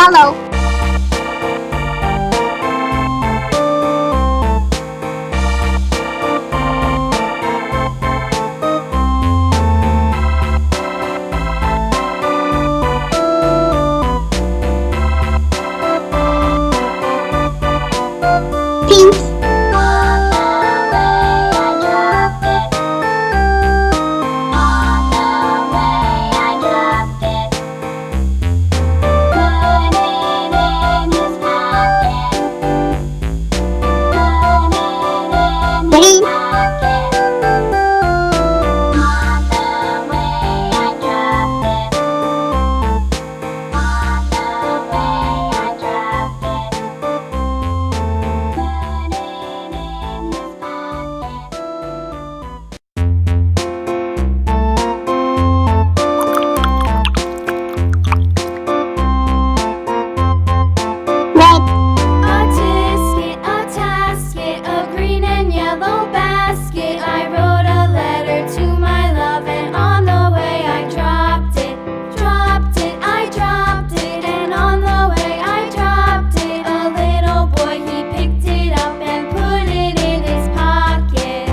follow. Pink. Green. Red. A tisket, a tasket, a green and yellow basket. I wrote a letter to my love, and on the way I dropped it. Dropped it, I dropped it, and on the way I dropped it. A little boy, he picked it up and put it in his pocket.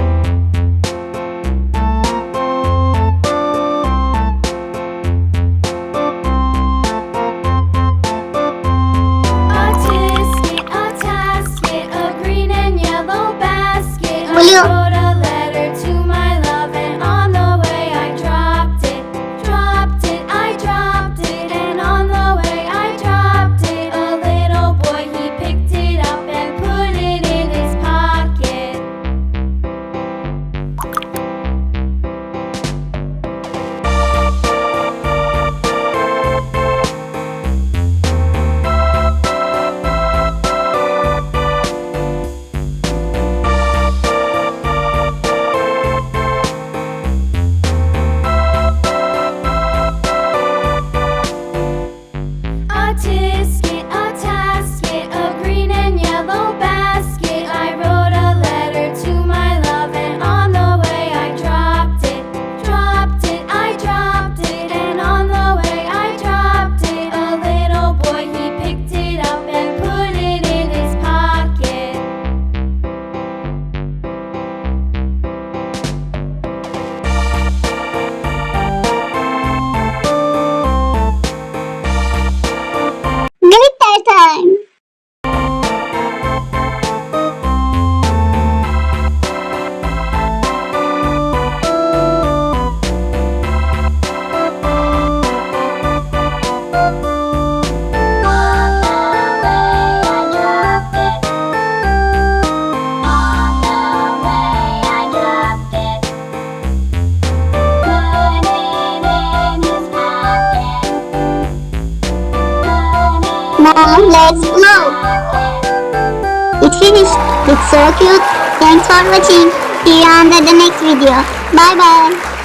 A tisket, a tasket, a green and yellow basket. I Blue. wrote a letter to my love, and on the way I dropped it. Dropped it, I dropped it, and on the way I dropped it. A little boy, he picked it up and put it in his pocket. A tisket, a tasket, a green and yellow basket. I wrote a letter to my love, and on the way I dropped it. Dropped it, I dropped it, and on the way I dropped it. A little boy, he picked it up and put it in his pocket. Glitter time. Now let's blow. It finished. It's so cute. Thanks for watching. See you on the next video. Bye bye.